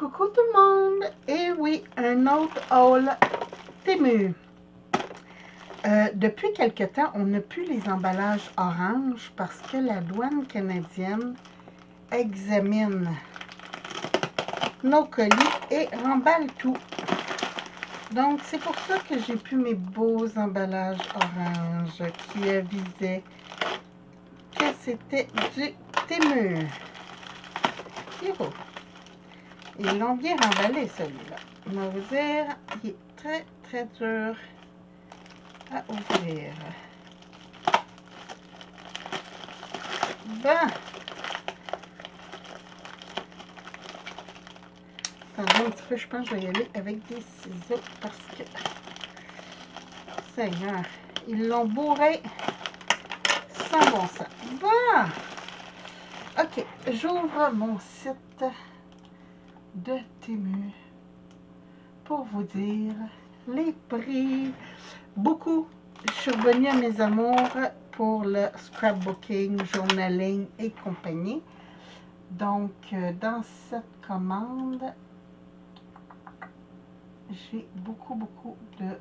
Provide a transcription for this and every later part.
Coucou tout le monde! Et oui, un autre haul Temu. Depuis quelque temps, on n'a plus les emballages orange parce que la douane canadienne examine nos colis et remballe tout. Donc, c'est pour ça que j'ai plus mes beaux emballages orange qui avisaient que c'était du Temu. Hiro. Ils l'ont bien remballé, celui-là. On va vous dire, il est très, très dur à ouvrir. Bon. Attendez un petit peu, je pense que je vais y aller avec des ciseaux parce que, Seigneur, ils l'ont bourré sans bon sens. Bon. OK, j'ouvre mon site de Temu pour vous dire les prix. Beaucoup. Je suis revenue à mes amours pour le scrapbooking, journaling et compagnie. Donc, dans cette commande, j'ai beaucoup de...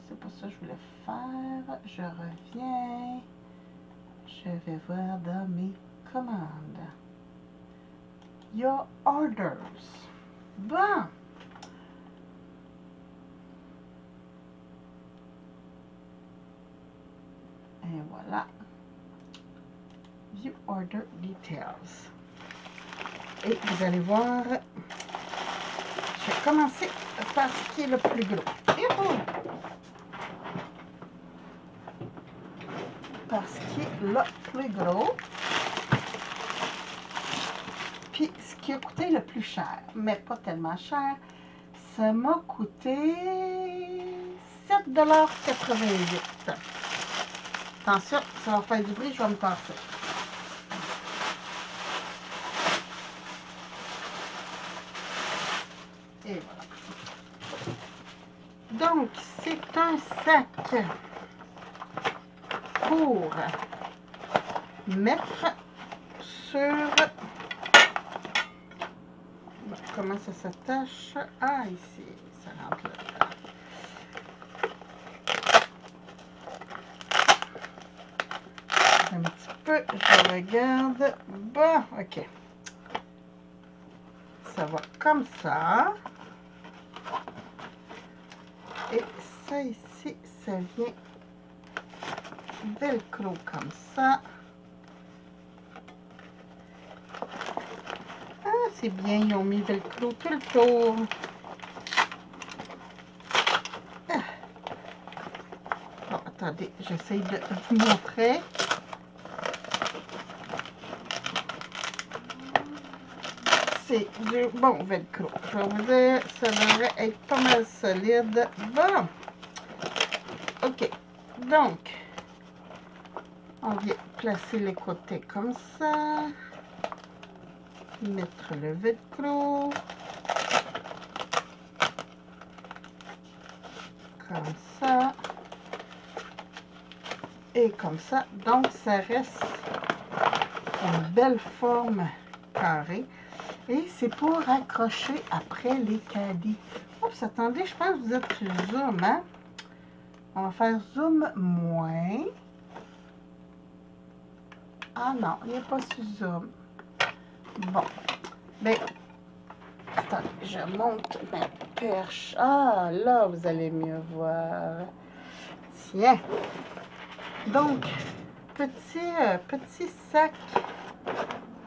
c'est pas ça que je voulais faire. Je reviens. Je vais voir dans mes commandes. Your orders. Bon. Et voilà. View order details. Et vous allez voir, je vais commencer par ce qui est le plus gros. Par ce qui est le plus gros. Puis ce qui a coûté le plus cher, mais pas tellement cher, ça m'a coûté 7,88 $. Attention, ça va faire du bruit, je vais me casser. Et voilà. Donc, c'est un sac pour mettre sur... Comment ça s'attache? Ah, ici, ça rentre là. Un petit peu, je regarde. Bon, OK. Ça va comme ça. Et ça ici, ça vient velcro comme ça. Ah, c'est bien, ils ont mis velcro tout le tour. Ah. Bon, attendez, j'essaie de vous montrer. C'est du bon velcro. Je vais vous dire, ça devrait être pas mal solide. Bon. OK. Donc, on vient placer les côtés comme ça. Mettre le velcro. Comme ça. Et comme ça. Donc, ça reste une belle forme carrée. Et c'est pour accrocher après les caddies. Oups, attendez, je pense que vous êtes sur zoom, hein? On va faire zoom moins. Ah non, il n'est pas sur zoom. Bon. Ben, attendez, je monte ma perche. Ah, là, vous allez mieux voir. Tiens. Donc, petit sac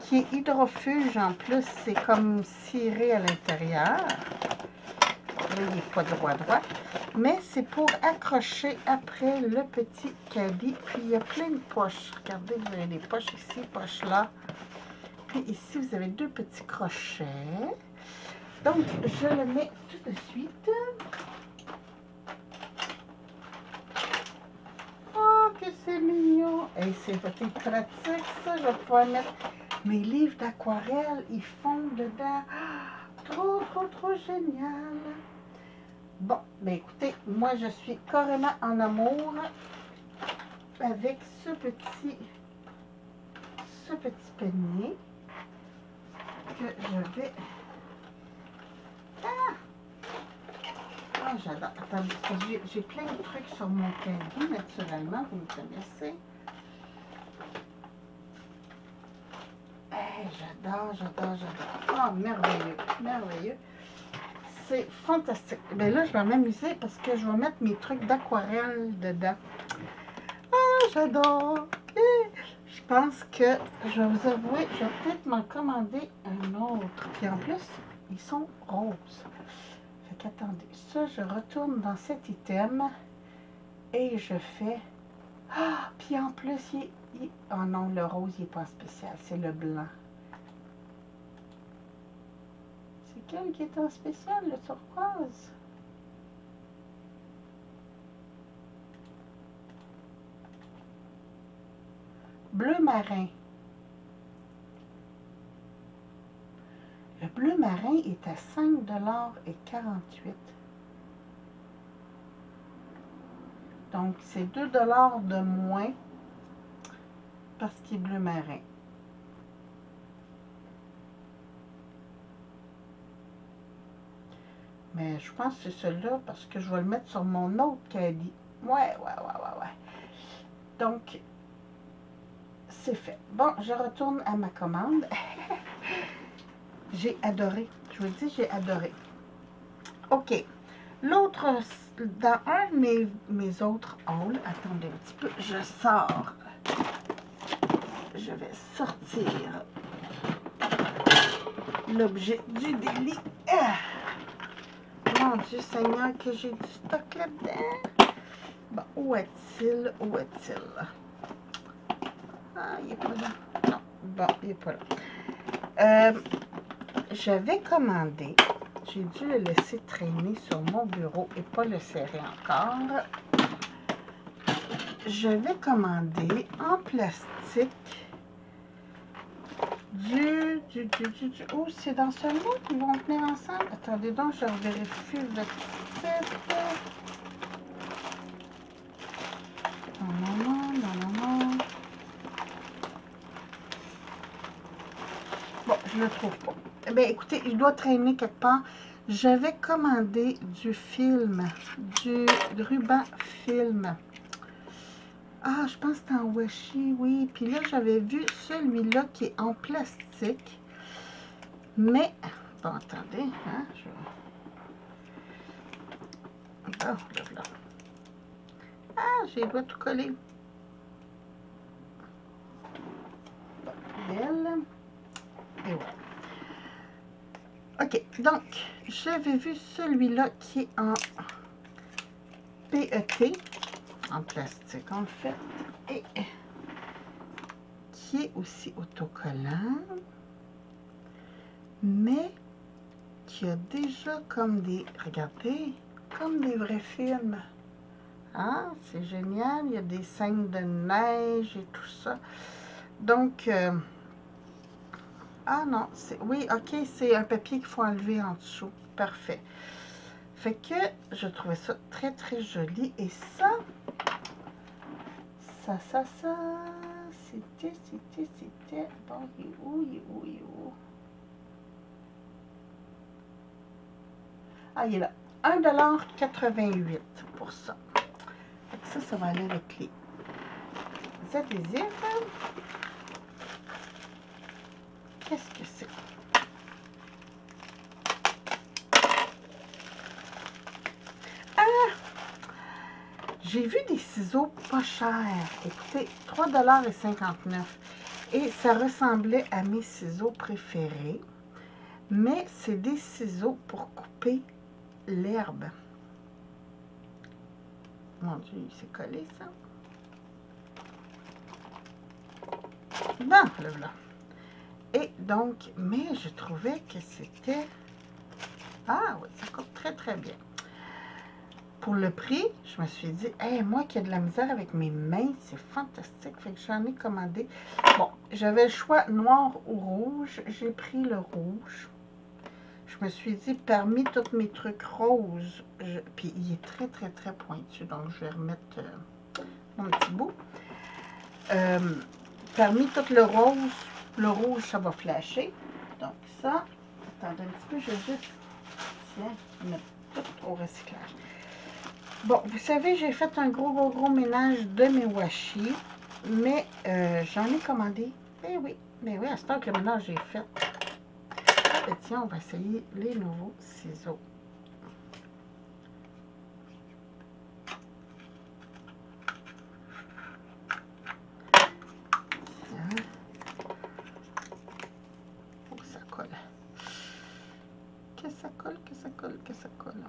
qui est hydrofuge en plus. C'est comme ciré à l'intérieur. Là, il n'est pas droit. Mais c'est pour accrocher après le petit caddie. Puis, il y a plein de poches. Regardez, vous avez des poches ici, poches là. Puis ici, vous avez deux petits crochets. Donc, je le mets tout de suite. Oh, que c'est mignon! Et c'est pratique, ça. Je vais pouvoir mettre mes livres d'aquarelle. Ils font dedans. Trop génial! Bon, ben écoutez, moi, je suis carrément en amour avec ce petit panier. que je vais... Ah, j'adore. Attendez, j'ai plein de trucs sur mon cahier, naturellement, vous me connaissez. Hey, j'adore. Oh, merveilleux, merveilleux. C'est fantastique. Bien là, je vais m'amuser parce que je vais mettre mes trucs d'aquarelle dedans. Ah, j'adore. Je pense que, je vais vous avouer, je vais peut-être m'en commander un autre. Puis en plus, ils sont roses. Fait qu'attendez, ça, je retourne dans cet item et je fais... Ah, puis en plus, oh non, le rose, il n'est pas spécial, c'est le blanc. C'est quel qui est en spécial, le turquoise? Bleu marin. Le bleu marin est à 5,48 $. Donc, c'est 2 $ de moins parce qu'il est bleu marin. Mais je pense que c'est celui-là parce que je vais le mettre sur mon autre caddie. Ouais. Donc, c'est fait. Bon, je retourne à ma commande. J'ai adoré. Je vous dis, j'ai adoré. OK. L'autre, dans un de mes autres hauls, attendez un petit peu, je sors. Je vais sortir l'objet du délit. Ah! Mon Dieu Seigneur, que j'ai du stock là-dedans. Bon, où est-il? Où est-il? Ah, il n'est pas là. Non, bon, il n'est pas là. J'avais commandé, j'ai dû le laisser traîner sur mon bureau et pas le serrer encore. J'avais commandé en plastique oh, c'est dans ce lot qu'ils vont venir ensemble. Attendez donc, je vérifie le titre. Non. Bon, je le trouve pas. Eh bien, écoutez, il doit traîner quelque part. J'avais commandé du film, du ruban film. Ah, je pense que c'est en washi, oui. Puis là, j'avais vu celui-là qui est en plastique. Mais, bon, attendez, hein, là. Ah, j'ai les doigts tout collés. Bon, belle. Et voilà. OK, donc, j'avais vu celui-là qui est en PET, en plastique en fait, et qui est aussi autocollant, mais qui a déjà comme des, regardez, comme des vrais films. Ah, c'est génial, il y a des scènes de neige et tout ça. Donc, ah non, oui, ok, c'est un papier qu'il faut enlever en dessous. Parfait. Fait que je trouvais ça très, très joli. Et ça, c'était, bon, il est où? Ah, il est là. 1,88 $ pour ça. Fait que ça va aller avec les adhésifs. Qu'est-ce que c'est? Ah! J'ai vu des ciseaux pas chers. Écoutez, 3,59 $. Et ça ressemblait à mes ciseaux préférés. Mais c'est des ciseaux pour couper l'herbe. Mon Dieu, il s'est collé, ça. Non, là. Et donc, mais je trouvais que c'était... Ah oui, ça coupe très, très bien. Pour le prix, je me suis dit, hey, moi qui ai de la misère avec mes mains, c'est fantastique. Fait que j'en ai commandé. Bon, j'avais le choix noir ou rouge. J'ai pris le rouge. Je me suis dit, parmi tous mes trucs roses, puis il est très, très, très pointu. Donc, je vais remettre mon petit bout. Parmi tout le rouge, ça va flasher. Donc ça, attendez un petit peu, je vais juste, tiens, mettre tout au recyclage. Bon, vous savez, j'ai fait un gros ménage de mes washi, mais j'en ai commandé. Eh oui, mais oui, à ce temps que le ménage est fait. Et tiens, on va essayer les nouveaux ciseaux. Tiens. Oh, ça colle. Que ça colle, que ça colle, que ça colle.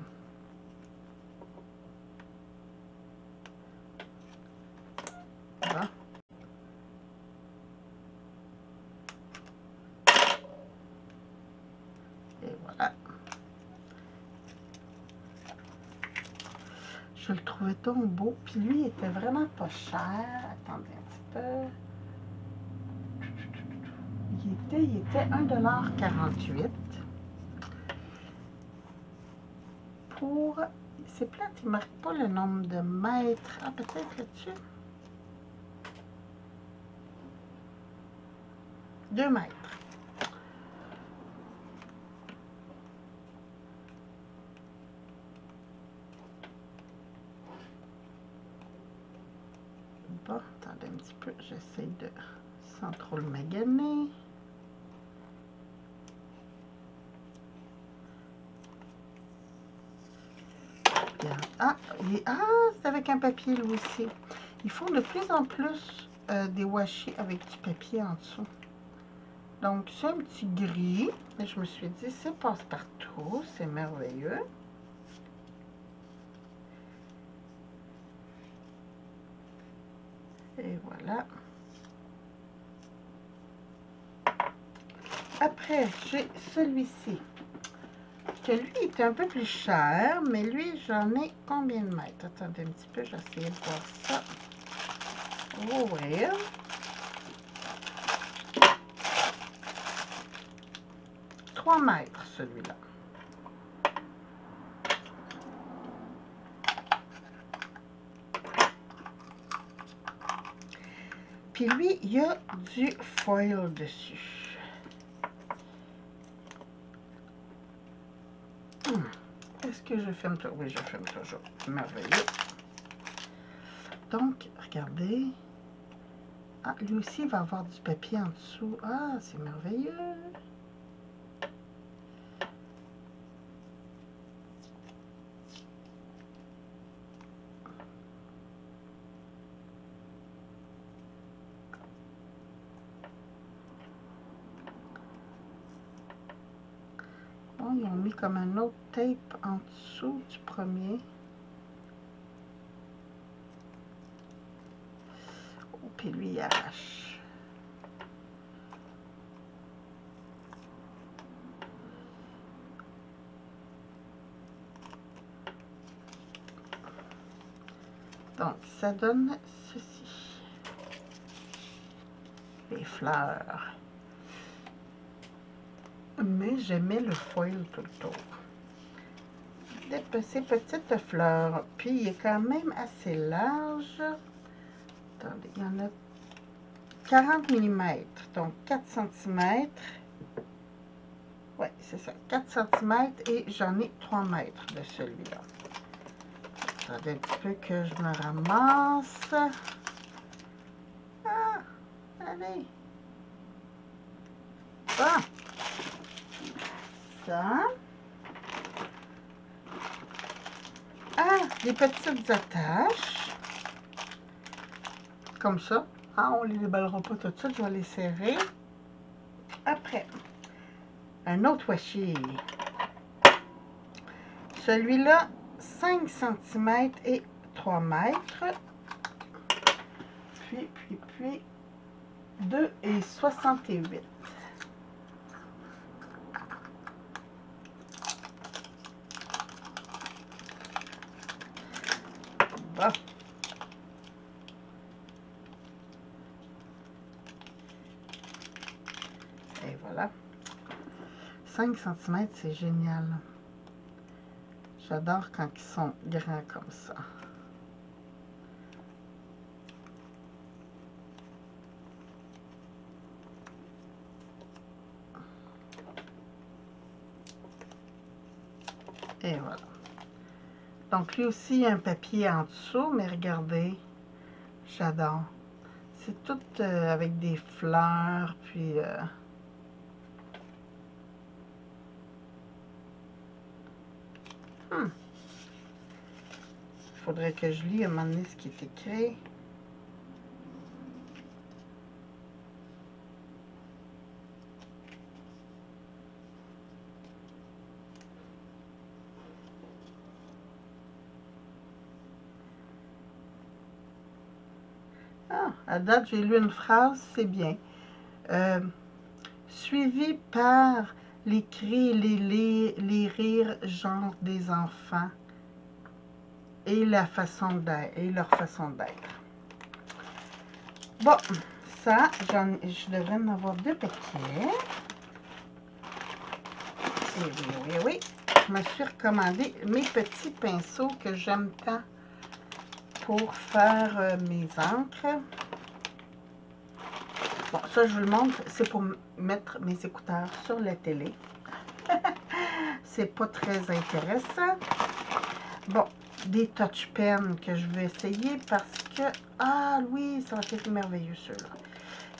Bon. Et voilà. Je le trouvais donc beau. Puis lui, il était vraiment pas cher. Attendez un petit peu. Il était 1,48 $. Pour... C'est plate, il ne marque pas le nombre de mètres. Ah, peut-être là-dessus. 2 mètres. Bon, attendez un petit peu. J'essaie de... sans trop le maganer. Ah, c'est avec un papier lui aussi. Ils font de plus en plus des washi avec du papier en dessous. Donc, c'est un petit gris. Mais je me suis dit, c'est passe-partout. C'est merveilleux. Et voilà. Après, j'ai celui-ci. Que lui est un peu plus cher. Mais lui, j'en ai combien de mètres? Attendez un petit peu, j'ai essayé de voir ça. On va ouvrir. Trois mètres, celui-là. Puis lui, il y a du foil dessus. Est-ce que je filme toujours? Oui, je filme toujours. Merveilleux. Donc, regardez. Ah, lui aussi, il va avoir du papier en dessous. Ah, c'est merveilleux. Bon, ils ont mis comme un autre tape en dessous du premier. Oh, puis lui, il arrache. Donc, ça donne ceci. Les fleurs. Mais j'aimais le foil tout le tour. Ces petites fleurs. Puis, il est quand même assez large. Attendez, il y en a 40 mm. Donc, 4 cm. Oui, c'est ça. 4 cm et j'en ai 3 mètres de celui-là. Attendez un petit peu que je me ramasse. Ah, allez. Bon. Ça. Ah, des petites attaches. Comme ça. Ah, on ne les déballera pas tout de suite, je vais les serrer. Après, un autre washi. Celui-là, 5 cm et 3 mètres. Puis, 2,68 $. Bon. Et voilà. 5 cm, c'est génial. J'adore quand ils sont grands comme ça. Et voilà. Donc, lui aussi, il y a un papier en dessous, mais regardez, j'adore. C'est tout avec des fleurs, puis... faudrait que je lis à un moment donné ce qui est écrit. Ah, à date, j'ai lu une phrase, c'est bien. Suivi par les cris, les rires, genre des enfants et la façon d'être, et leur façon d'être. Bon, ça, je devrais en avoir 2 paquets. Et oui, oui, oui. Je me suis recommandé mes petits pinceaux que j'aime tant pour faire mes encres. Bon, ça, je vous le montre. C'est pour mettre mes écouteurs sur la télé. C'est pas très intéressant. Bon, des touch pens que je vais essayer parce que... Ah oui, ça va être merveilleux ceux-là.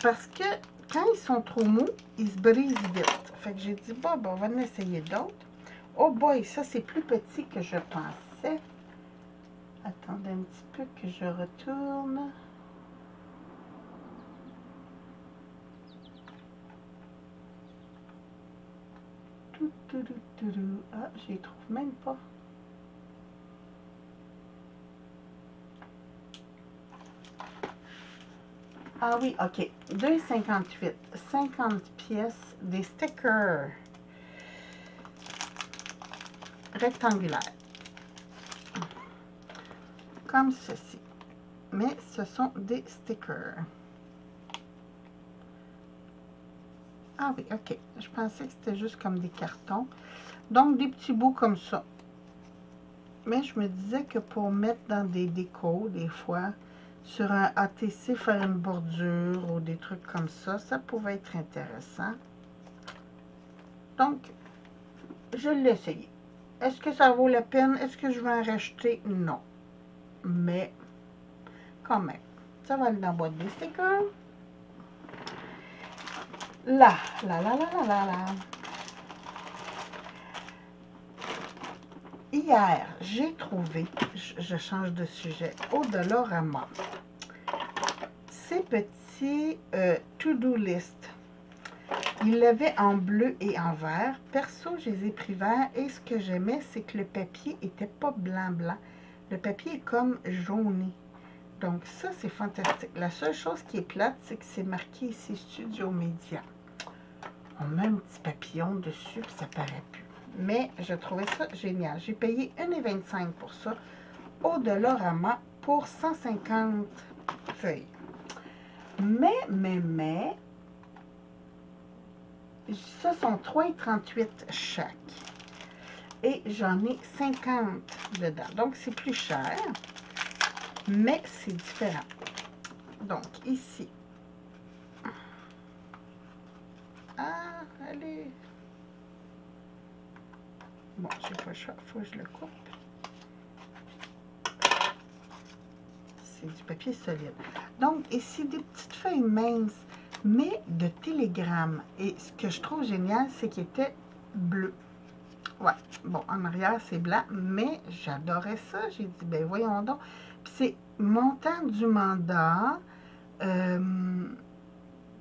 Parce que quand ils sont trop mous, ils se brisent vite. Fait que j'ai dit, bon, on va en essayer d'autres. Oh boy, ça c'est plus petit que je pensais. Attendez un petit peu que je retourne. Ah, je les trouve même pas. Ah oui, ok. 2,58. 50 pièces des stickers rectangulaires. Comme ceci. Mais ce sont des stickers. Ah oui, ok. Je pensais que c'était juste comme des cartons. Donc, des petits bouts comme ça. Mais je me disais que pour mettre dans des décos, des fois, sur un ATC, faire une bordure ou des trucs comme ça, ça pouvait être intéressant. Donc, je l'ai essayé. Est-ce que ça vaut la peine? Est-ce que je vais en racheter? Non. Mais, quand même, ça va aller dans la boîte des stickers. Là. Hier, j'ai trouvé, je change de sujet, au Dollarama, ces petits to-do list. Il l'avait en bleu et en vert. Perso, je les ai pris verts et ce que j'aimais, c'est que le papier n'était pas blanc. Le papier est comme jauni. Donc ça, c'est fantastique. La seule chose qui est plate, c'est que c'est marqué ici Studio Média. On met un petit papillon dessus, puis ça paraît plus. Mais je trouvais ça génial. J'ai payé 1,25 pour ça au Dollarama pour 150 feuilles. Mais, ce sont 3,38 chaque. Et j'en ai 50 dedans. Donc, c'est plus cher, mais c'est différent. Donc, ici. Ah, allez. Bon, j'ai pas le choix. Il faut que je le coupe. C'est du papier solide. Donc, ici, des petites feuilles minces, mais de télégramme. Et ce que je trouve génial, c'est qu'il était bleu. Ouais, bon, en arrière, c'est blanc, mais j'adorais ça. J'ai dit, ben voyons donc. Puis c'est montant du mandat.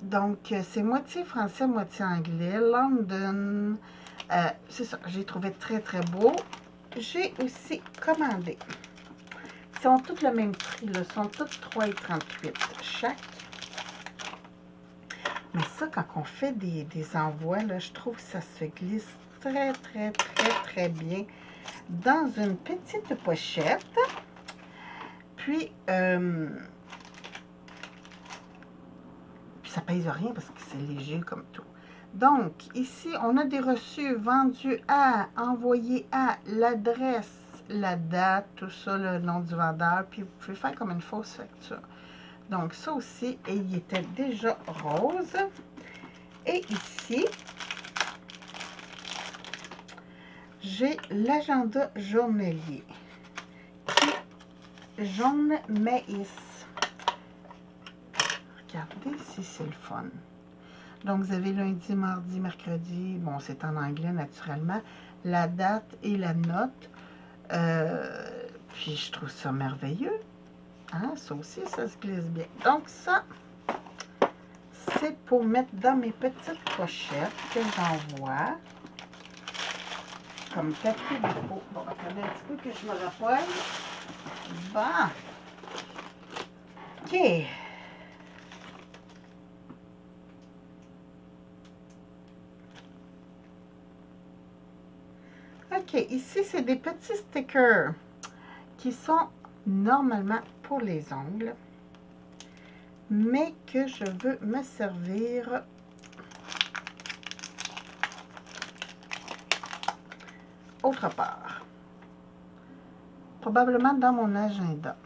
Donc, c'est moitié français, moitié anglais. London. C'est ça, j'ai trouvé très, très beau. J'ai aussi commandé. Ils sont tous le même prix, là. Ils sont tous 3,38 chaque. Mais ça, quand on fait des envois, là, je trouve que ça se glisse très, très, très, très bien dans une petite pochette. Puis ça pèse rien parce que c'est léger comme tout. Donc, ici, on a des reçus vendus à, envoyés à, l'adresse, la date, tout ça, le nom du vendeur. Puis vous pouvez faire comme une fausse facture. Donc, ça aussi, et il était déjà rose. Et ici, j'ai l'agenda journalier qui est jaune maïs. Regardez si c'est le fun. Donc, vous avez lundi, mardi, mercredi. Bon, c'est en anglais naturellement. La date et la note. Puis, je trouve ça merveilleux. Hein? Ça aussi, ça se glisse bien. Donc, ça, c'est pour mettre dans mes petites pochettes que j'envoie. Comme papier dépôt. Bon, attendez un petit peu que je me rapproche. Bon. OK. OK, ici, c'est des petits stickers qui sont normalement pour les ongles, mais que je veux me servir autre part. Probablement dans mon agenda.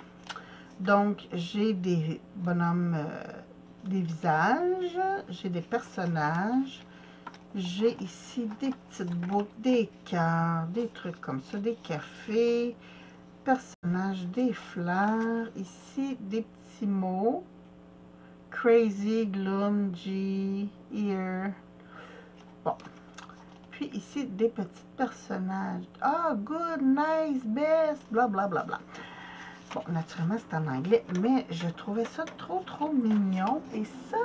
Donc, j'ai des bonhommes, des visages, j'ai des personnages, j'ai ici des petites boucles, des cœurs, des trucs comme ça, des cafés, personnages, des fleurs, ici des petits mots, crazy, gloom, G, ear, bon. Puis ici, des petits personnages, ah, good, nice, best, bla bla bla bla. Bon, naturellement, c'est en anglais, mais je trouvais ça trop mignon. Et ça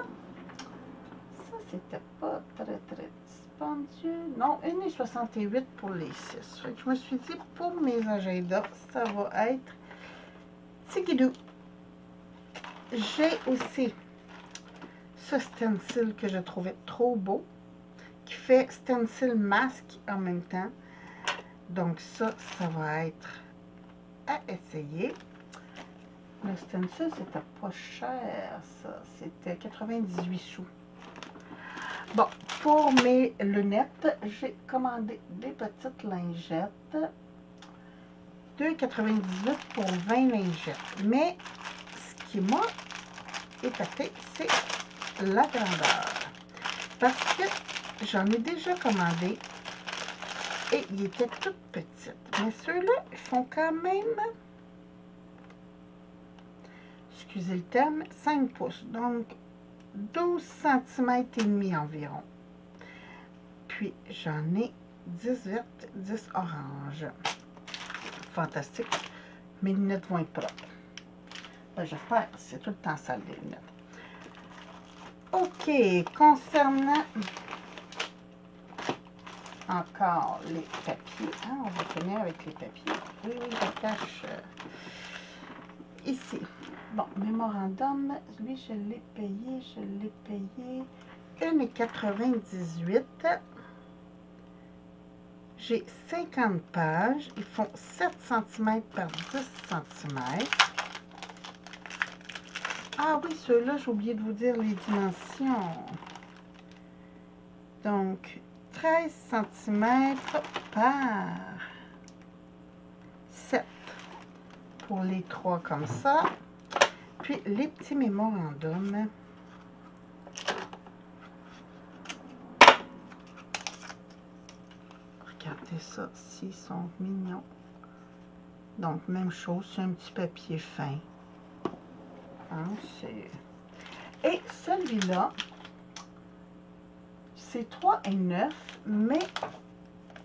c'était pas très dispendieux. Non, 1,68 pour les 6. Fait que je me suis dit, pour mes agendas, ça va être tigidou. J'ai aussi ce stencil que je trouvais trop beau, qui fait stencil masque en même temps. Donc ça va être à essayer. Le stencil, c'était pas cher, ça. C'était 98 sous. Bon, pour mes lunettes, j'ai commandé des petites lingettes. 2,98 pour 20 lingettes. Mais ce qui m'a épaté, c'est la grandeur. Parce que j'en ai déjà commandé et ils étaient toutes petites. Mais ceux-là, ils font quand même, excusez le terme, 5 pouces. Donc, 12 cm et demi environ. Puis, j'en ai 10 vertes, 10 oranges. Fantastique. Mes lunettes vont être propres. Ben, j'espère, c'est tout le temps sale des lunettes. OK, concernant encore les papiers. Hein, on va finir avec les papiers. Oui, je cache ici. Bon, mémorandum, lui, je l'ai payé 1,98 $. J'ai 50 pages. Ils font 7 cm par 10 cm. Ah oui, ceux-là, j'ai oublié de vous dire les dimensions. Donc, 13 cm par 7 pour les 3 comme ça. Puis, les petits mémorandums. Regardez ça, s'ils sont mignons. Donc, même chose, c'est un petit papier fin. Hein, et celui-là, c'est 3,9 $, mais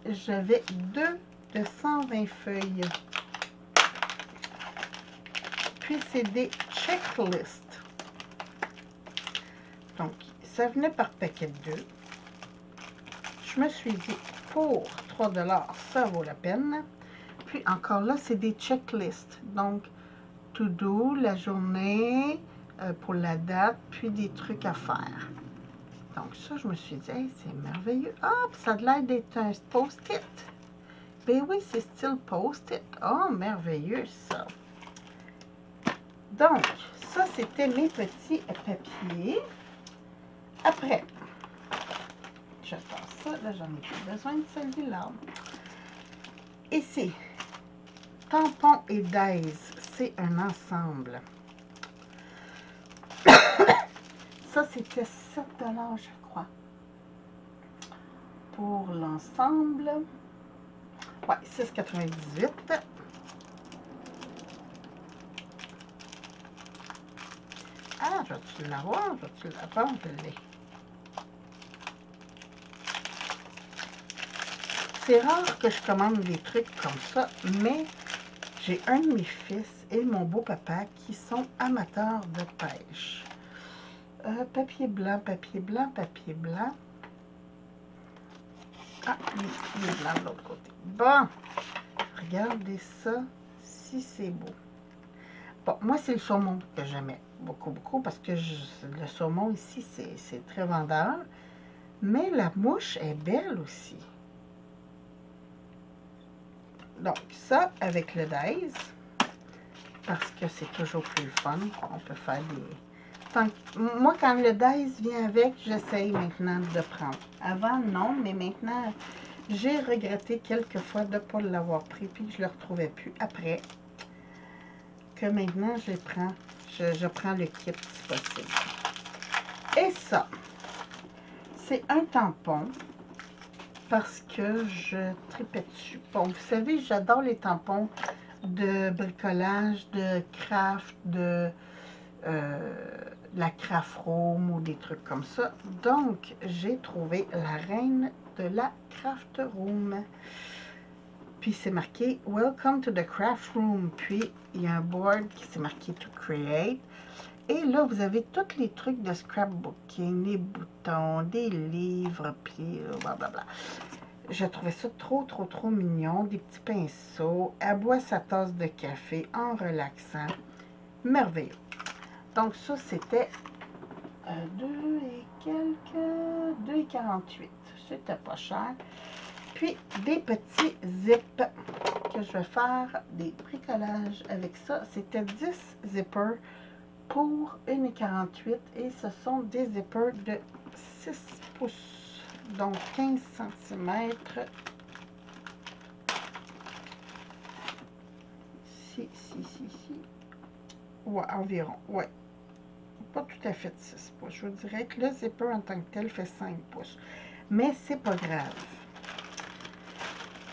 j'avais 2 de 120 feuilles. Puis, c'est des checklists. Donc, ça venait par paquet de 2. Je me suis dit, pour 3 $, ça vaut la peine. Puis, encore là, c'est des checklists. Donc, to do, la journée, pour la date, puis des trucs à faire. Donc, ça, je me suis dit, hey, c'est merveilleux. Ah, puis ça a l'air d'être un post-it. Ben oui, c'est style post-it. Oh, merveilleux, ça. Donc, ça, c'était mes petits papiers. Après, je passe ça. Là, j'en ai plus besoin de celui-là. Ici, tampon et Days, c'est un ensemble. Ça, c'était 7 $, je crois, pour l'ensemble. Ouais, 6,98. Ah, je vais-tu l'avoir? Je vais-tu l'avoir? Je l'ai. C'est rare que je commande des trucs comme ça, mais j'ai un de mes fils et mon beau-papa qui sont amateurs de pêche. Papier blanc, papier blanc, papier blanc. Ah, il est blanc de l'autre côté. Bon, regardez ça, si c'est beau. Bon, moi, c'est le saumon que j'aimais beaucoup, beaucoup, parce que le saumon ici, c'est très vendeur. Mais la mouche est belle aussi. Donc, ça avec le Days, parce que c'est toujours plus fun. On peut faire des... Moi, quand le Days vient avec, j'essaye maintenant de prendre. Avant, non, mais maintenant, j'ai regretté quelques fois de ne pas l'avoir pris, puis je ne le retrouvais plus après. Que maintenant, je prends le kit si possible. Et ça, c'est un tampon parce que je tripais dessus. Bon, vous savez, j'adore les tampons de bricolage, de craft, de la craft room ou des trucs comme ça. Donc, j'ai trouvé la reine de la craft room. Puis c'est marqué Welcome to the craft room. Puis il y a un board qui s'est marqué To create. Et là, vous avez tous les trucs de scrapbooking, les boutons, des livres, puis blablabla. Je trouvais ça trop, trop, trop mignon. Des petits pinceaux. Elle boit sa tasse de café en relaxant. Merveilleux. Donc ça, c'était 2 et quelques... 2,48. C'était pas cher. Puis des petits zips que je vais faire des bricolages avec ça. C'était 10 zippers pour 1,48 et ce sont des zippers de 6 pouces, donc 15 cm. Si. Ouais, environ, ouais. Pas tout à fait 6 pouces. Je vous dirais que le zipper en tant que tel fait 5 pouces. Mais c'est pas grave.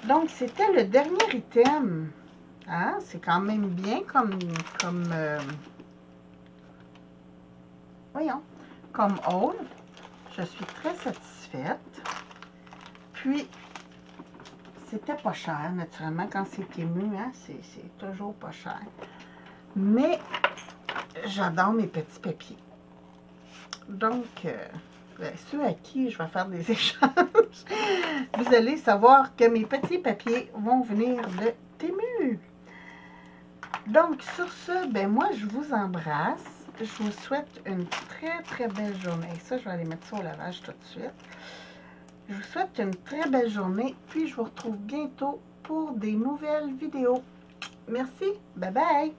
Donc, c'était le dernier item. Hein? C'est quand même bien voyons, comme haul. Je suis très satisfaite. Puis, c'était pas cher, naturellement, quand c'est ému, hein, c'est toujours pas cher. Mais, j'adore mes petits papiers. Donc, ceux à qui je vais faire des échanges, vous allez savoir que mes petits papiers vont venir de Temu. Donc, sur ce, ben moi, je vous embrasse. Je vous souhaite une très, très belle journée. Ça, je vais aller mettre ça au lavage tout de suite. Je vous souhaite une très belle journée, puis je vous retrouve bientôt pour des nouvelles vidéos. Merci, bye bye!